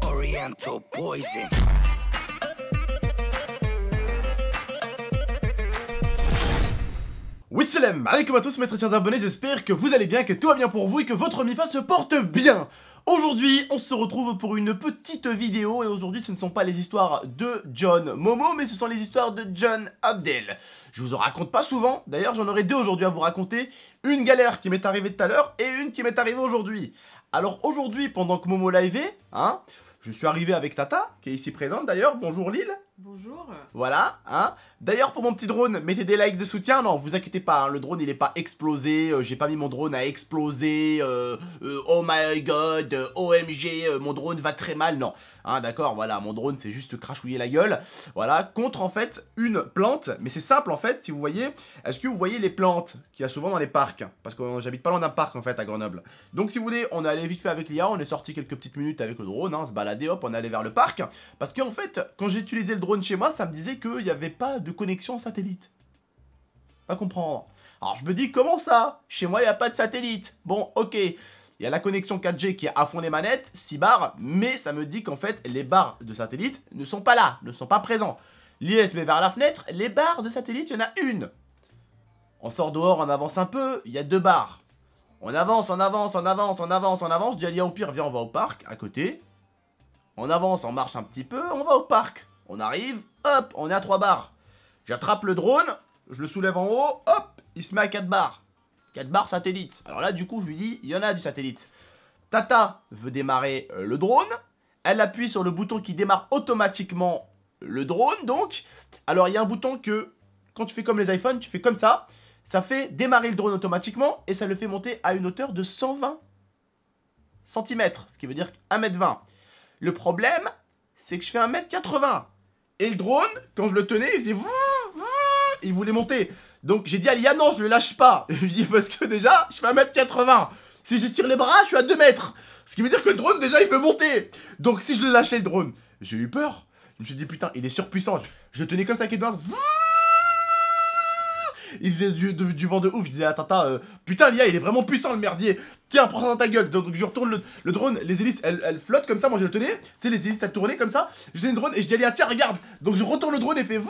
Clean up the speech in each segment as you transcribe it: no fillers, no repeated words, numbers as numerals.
Oriental poison. Oui salam alaikum à tous mes très chers abonnés, j'espère que vous allez bien, que tout va bien pour vous et que votre MIFA se porte bien. Aujourd'hui on se retrouve pour une petite vidéo et aujourd'hui ce ne sont pas les histoires de John Momo mais ce sont les histoires de John Abdel. Je vous en raconte pas souvent, d'ailleurs j'en aurai deux aujourd'hui à vous raconter, une galère qui m'est arrivée tout à l'heure et une qui m'est arrivée aujourd'hui. Alors aujourd'hui pendant que Momo liveait, je suis arrivé avec Tata qui est ici présente d'ailleurs, bonjour Lille. Bonjour. Voilà, D'ailleurs pour mon petit drone, mettez des likes de soutien. Non, vous inquiétez pas, le drone il est pas explosé. J'ai pas mis mon drone à exploser. Oh my god, OMG, mon drone va très mal. Non, d'accord, voilà, mon drone c'est juste crachouiller la gueule. Voilà, contre en fait une plante. Mais c'est simple en fait, si vous voyez. Est-ce que vous voyez les plantes qu'il y a souvent dans les parcs? Parce que j'habite pas loin d'un parc en fait à Grenoble. Donc si vous voulez, on est allé vite fait avec l'IA. On est sorti quelques petites minutes avec le drone, se balader, hop, on est allé vers le parc. Parce qu'en fait, quand j'ai utilisé le drone chez moi, ça me disait qu'il n'y avait pas de connexion satellite. Pas comprendre. Alors je me dis, comment ça? Chez moi, il n'y a pas de satellite. Bon, ok. Il y a la connexion 4G qui est à fond les manettes, 6 barres, mais ça me dit qu'en fait, les barres de satellite ne sont pas là, ne sont pas présents. L'IA se met vers la fenêtre, les barres de satellite, il y en a une. On sort dehors, on avance un peu, il y a 2 barres. On avance, on avance, on avance, on avance, on avance. Je dis à l'IA au pire, viens, on va au parc, à côté. On avance, on marche un petit peu, on va au parc. On arrive, hop, on est à 3 barres. J'attrape le drone, je le soulève en haut, hop, il se met à 4 barres. 4 barres satellite. Alors là, du coup, je lui dis, il y en a du satellite. Tata veut démarrer le drone. Elle appuie sur le bouton qui démarre automatiquement le drone, donc. Alors, il y a un bouton que, quand tu fais comme les iPhones, tu fais comme ça. Ça fait démarrer le drone automatiquement et ça le fait monter à une hauteur de 120 cm. Ce qui veut dire 1m20. Le problème, c'est que je fais 1m80. Et le drone, quand je le tenais, il faisait... Il voulait monter. Donc j'ai dit à l'IA, non, je le lâche pas. Je lui dis, parce que déjà, je fais 1m80. Si je tire les bras, je suis à 2 mètres. Ce qui veut dire que le drone, déjà, il veut monter. Donc si je le lâchais, le drone, j'ai eu peur. Je me suis dit, putain, il est surpuissant. Je le tenais comme ça avec les doigts. Il faisait du vent de ouf. Je disais à Tata, putain, l'IA, il est vraiment puissant, le merdier. Tiens, prends ça dans ta gueule. Donc je retourne le drone, les hélices, elles flottent comme ça. Moi, je le tenais. Tu sais, les hélices, elles tournaient comme ça. Je tenais le drone et je dis à l'IA, tiens, regarde. Donc je retourne le drone et fait...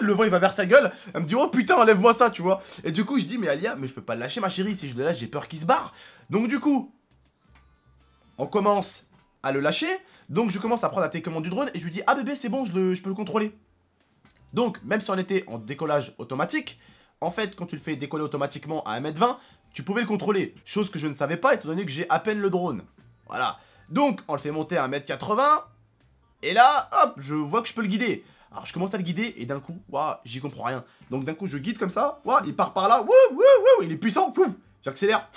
Le vent, il va vers sa gueule. Elle me dit, oh putain, enlève-moi ça, tu vois. Et du coup, je dis, mais Alia, mais je peux pas le lâcher, ma chérie. Si je le lâche, j'ai peur qu'il se barre. Donc du coup, on commence à le lâcher. Donc je commence à prendre la télécommande du drone et je lui dis, ah bébé, c'est bon, je peux le contrôler. Donc, même si on était en décollage automatique, en fait, quand tu le fais décoller automatiquement à 1m20, tu pouvais le contrôler. Chose que je ne savais pas, étant donné que j'ai à peine le drone. Voilà. Donc, on le fait monter à 1m80. Et là, hop, je vois que je peux le guider. Alors, je commence à le guider et d'un coup, waouh, j'y comprends rien. Donc, d'un coup, je guide comme ça. Waouh, il part par là. Wouh, il est puissant. J'accélère.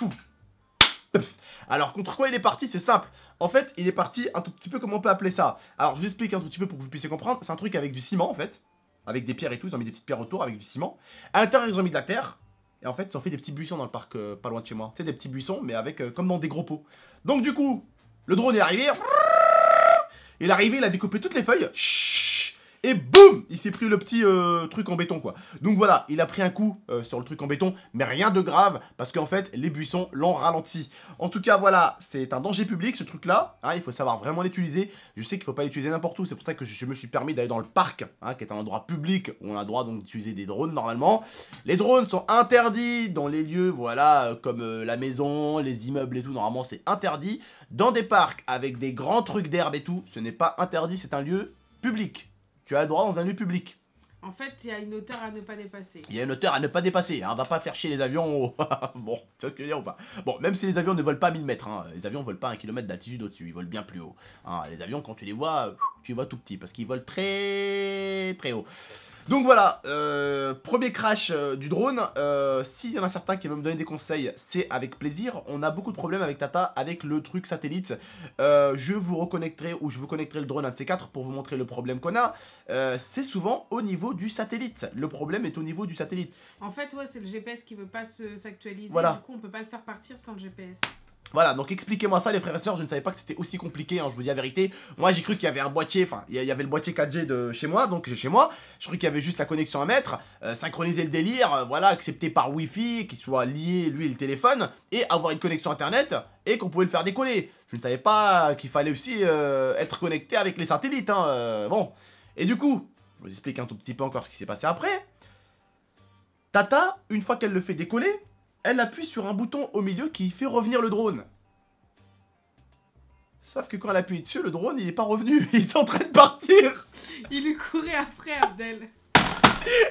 Alors, contre quoi il est parti? C'est simple. En fait, il est parti un tout petit peu, comment on peut appeler ça? Alors, je vous explique un tout petit peu pour que vous puissiez comprendre. C'est un truc avec du ciment, en fait. Avec des pierres et tout, ils ont mis des petites pierres autour avec du ciment. À l'intérieur, ils ont mis de la terre. Et en fait, ils ont fait des petits buissons dans le parc pas loin de chez moi. Tu sais, des petits buissons, mais avec comme dans des gros pots. Donc du coup, le drone est arrivé. Il est arrivé, il a découpé toutes les feuilles. Et boum, il s'est pris le petit truc en béton, quoi. Donc voilà, il a pris un coup sur le truc en béton, mais rien de grave, parce qu'en fait, les buissons l'ont ralenti. En tout cas, voilà, c'est un danger public, ce truc-là. Il faut savoir vraiment l'utiliser. Je sais qu'il ne faut pas l'utiliser n'importe où, c'est pour ça que je me suis permis d'aller dans le parc, qui est un endroit public, où on a le droit donc d'utiliser des drones, normalement. Les drones sont interdits dans les lieux, voilà, comme la maison, les immeubles et tout, normalement, c'est interdit. Dans des parcs, avec des grands trucs d'herbe et tout, ce n'est pas interdit, c'est un lieu public. Tu as le droit dans un lieu public. En fait, il y a une hauteur à ne pas dépasser. Il y a une hauteur à ne pas dépasser. On va pas faire chier les avions. Bon, tu vois ce que je veux dire ou pas? Bon, même si les avions ne volent pas 1000 mètres. Les avions ne volent pas 1 km d'altitude au-dessus. Ils volent bien plus haut. Les avions, quand tu les vois tout petit. Parce qu'ils volent très très haut. Donc voilà, premier crash du drone. S'il y en a certains qui veulent me donner des conseils, c'est avec plaisir. On a beaucoup de problèmes avec Tata, avec le truc satellite. Je vous reconnecterai ou je vous connecterai le drone un de ces quatre pour vous montrer le problème qu'on a. C'est souvent au niveau du satellite. Le problème est au niveau du satellite. En fait, ouais, c'est le GPS qui veut pas s'actualiser. Voilà. Du coup, on peut pas le faire partir sans le GPS. Voilà, donc expliquez-moi ça les frères et sœurs, je ne savais pas que c'était aussi compliqué, hein, je vous dis la vérité. Moi j'ai cru qu'il y avait un boîtier, enfin il y avait le boîtier 4G de chez moi, donc j'ai chez moi. Je crois qu'il y avait juste la connexion à mettre, synchroniser le délire, voilà, accepter par Wi-Fi, qu'il soit lié lui et le téléphone, et avoir une connexion internet, et qu'on pouvait le faire décoller. Je ne savais pas qu'il fallait aussi être connecté avec les satellites, hein, bon. Et du coup, je vous explique un tout petit peu encore ce qui s'est passé après. Tata, une fois qu'elle le fait décoller, elle appuie sur un bouton au milieu qui fait revenir le drone. Sauf que quand elle appuie dessus, le drone il est pas revenu, il est en train de partir. Il lui courait après, Abdel.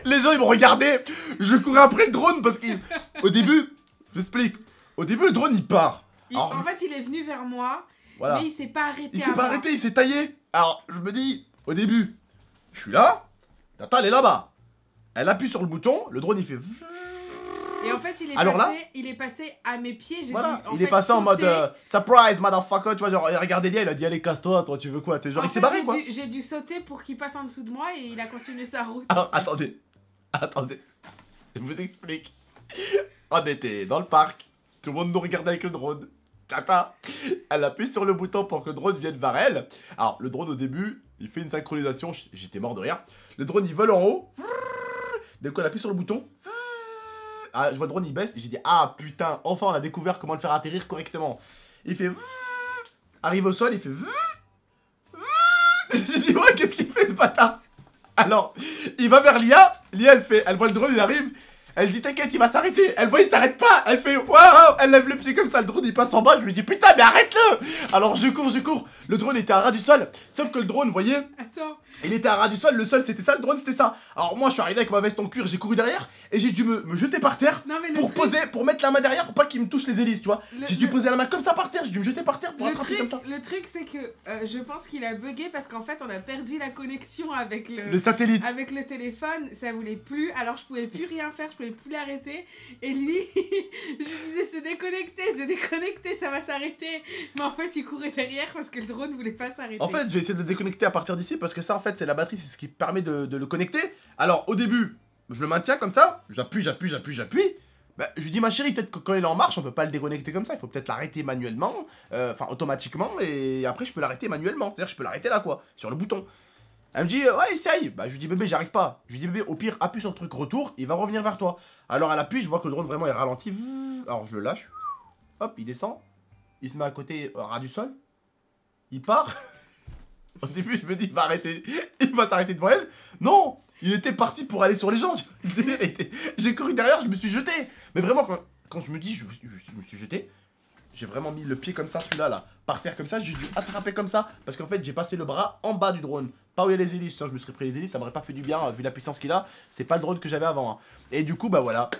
Les gens ils m'ont regardé, je courais après le drone parce qu'au début, je t'explique, au début le drone il part. En fait, il est venu vers moi, voilà. Mais il s'est pas arrêté. Il s'est pas arrêté, il s'est taillé. Alors je me dis, au début, je suis là, Tata elle est là-bas. Elle appuie sur le bouton, le drone il fait... Et en fait, il est passé à mes pieds. Voilà, il est passé en mode surprise, motherfucker. Tu vois, genre, il regardait Lia, il a dit allez, casse-toi, toi, tu veux quoi? Genre, il s'est barré quoi. J'ai dû sauter pour qu'il passe en dessous de moi et il a continué sa route. Alors, attendez, je vous explique. On était dans le parc, tout le monde nous regardait avec le drone. Tata, elle appuie sur le bouton pour que le drone vienne vers elle. Alors, le drone au début, il fait une synchronisation, j'étais mort de rire. Le drone il vole en haut. Dès qu'on appuie sur le bouton. Ah, je vois le drone il baisse et j'ai dit ah putain, enfin on a découvert comment le faire atterrir correctement. Il fait arrive au sol, il fait j'ai dit ouais qu'est-ce qu'il fait ce bâtard. Alors il va vers Lia, elle voit le drone il arrive, elle dit t'inquiète il va s'arrêter, elle voit il s'arrête pas, elle fait waouh, elle lève le pied comme ça, le drone il passe en bas, je lui dis putain mais arrête-le. Alors je cours, le drone était à ras du sol, sauf que le drone vous voyez. Attends. Il était à ras du sol, le sol c'était ça, le drone c'était ça. Alors moi je suis arrivé avec ma veste en cuir, j'ai couru derrière et j'ai dû me jeter par terre pour mettre la main derrière pour pas qu'il me touche les hélices, tu vois. J'ai dû poser la main comme ça par terre, j'ai dû me jeter par terre pour attraper comme ça. Le truc c'est que je pense qu'il a bugué parce qu'en fait on a perdu la connexion avec le satellite. Avec le téléphone, ça voulait plus, alors je pouvais plus rien faire, je pouvais plus l'arrêter. Et lui, je lui disais se déconnecter, ça va s'arrêter. Mais en fait il courait derrière parce que le drone voulait pas s'arrêter. En fait j'ai essayé de le déconnecter à partir d'ici parce que ça en fait c'est la batterie, c'est ce qui permet de le connecter. Alors au début, je le maintiens comme ça, j'appuie. Bah, je lui dis ma chérie, peut-être que quand il est en marche, on peut pas le déconnecter comme ça, il faut peut-être l'arrêter manuellement, enfin automatiquement, et après je peux l'arrêter manuellement, c'est-à-dire je peux l'arrêter là quoi, sur le bouton. Elle me dit ouais essaye, bah je lui dis bébé j'arrive pas, je lui dis bébé au pire appuie sur le truc retour, il va revenir vers toi. Alors elle appuie, je vois que le drone vraiment est ralenti, alors je le lâche, hop il descend, il se met à côté au ras du sol, il part. Au début, je me dis, il va s'arrêter devant elle. Non, il était parti pour aller sur les gens. J'ai couru derrière, je me suis jeté. Mais vraiment, quand je me dis, je me suis jeté, j'ai vraiment mis le pied comme ça, celui-là, là, par terre comme ça. J'ai dû attraper comme ça. Parce qu'en fait, j'ai passé le bras en bas du drone. Pas où il y a les hélices. Je me serais pris les hélices, ça m'aurait pas fait du bien, vu la puissance qu'il a. C'est pas le drone que j'avais avant. Hein. Et du coup, bah voilà.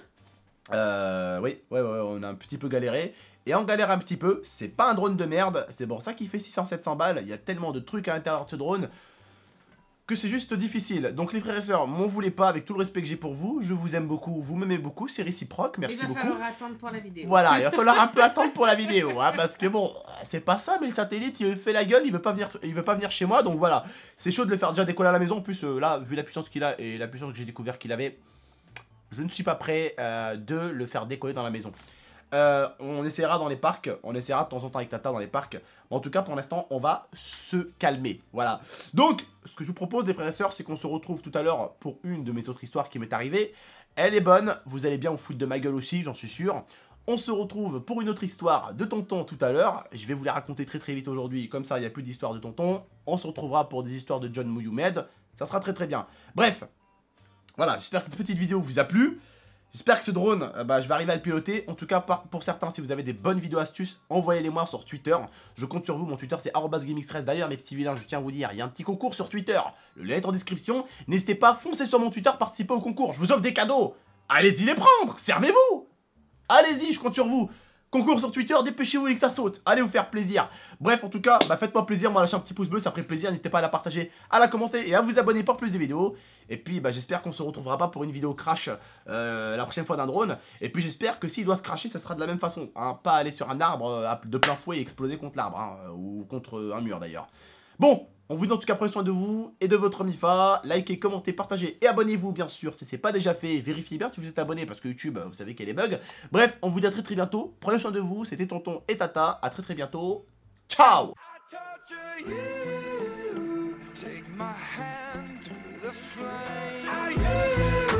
Oui, on a un petit peu galéré. Et on galère un petit peu, c'est pas un drone de merde, c'est pour ça qu'il fait 600-700 balles, il y a tellement de trucs à l'intérieur de ce drone que c'est juste difficile. Donc les frères et sœurs, m'en voulez pas, avec tout le respect que j'ai pour vous, je vous aime beaucoup, vous m'aimez beaucoup, c'est réciproque, merci beaucoup. Il va falloir attendre pour la vidéo. Voilà, il va falloir un peu attendre pour la vidéo, hein, parce que bon, c'est pas ça, mais le satellite il fait la gueule, il veut pas venir chez moi, donc voilà. C'est chaud de le faire déjà décoller à la maison, en plus là, vu la puissance qu'il a et la puissance que j'ai découvert qu'il avait, je ne suis pas prêt de le faire décoller dans la maison. On essaiera dans les parcs, on essaiera de temps en temps avec Tata dans les parcs. En tout cas, pour l'instant, on va se calmer. Voilà. Donc, ce que je vous propose, les frères et sœurs, c'est qu'on se retrouve tout à l'heure pour une de mes autres histoires qui m'est arrivée. Elle est bonne, vous allez bien vous foutre de ma gueule aussi, j'en suis sûr. On se retrouve pour une autre histoire de tonton tout à l'heure. Je vais vous les raconter très vite aujourd'hui, comme ça, il n'y a plus d'histoire de tonton. On se retrouvera pour des histoires de John Mouyoumed. Ça sera très bien. Bref, voilà, j'espère que cette petite vidéo vous a plu. J'espère que ce drone, je vais arriver à le piloter. En tout cas, pour certains, si vous avez des bonnes vidéos astuces, envoyez-les-moi sur Twitter. Je compte sur vous, mon Twitter c'est @gamingstress. D'ailleurs, mes petits vilains, je tiens à vous dire, il y a un petit concours sur Twitter. Le lien est en description. N'hésitez pas, foncez sur mon Twitter, participez au concours. Je vous offre des cadeaux. Allez-y les prendre, servez-vous. Allez-y, je compte sur vous. Concours sur Twitter, dépêchez-vous et que ça saute. Allez vous faire plaisir. Bref, en tout cas, faites-moi plaisir, moi lâchez un petit pouce bleu, ça ferait plaisir. N'hésitez pas à la partager, à la commenter et à vous abonner pour plus de vidéos. Et puis, j'espère qu'on se retrouvera pas pour une vidéo crash la prochaine fois d'un drone. Et puis, j'espère que s'il doit se crasher, ça sera de la même façon. Hein, pas aller sur un arbre de plein fouet et exploser contre l'arbre, hein, ou contre un mur d'ailleurs. Bon, on vous dit en tout cas prenez soin de vous et de votre Mifa. Likez, commentez, partagez et abonnez-vous bien sûr si c'est pas déjà fait. Vérifiez bien si vous êtes abonné parce que YouTube, vous savez qu'il y a des bugs. Bref, on vous dit à très bientôt. Prenez soin de vous. C'était Tonton et Tata. À très bientôt. Ciao. Take my hand through the flame.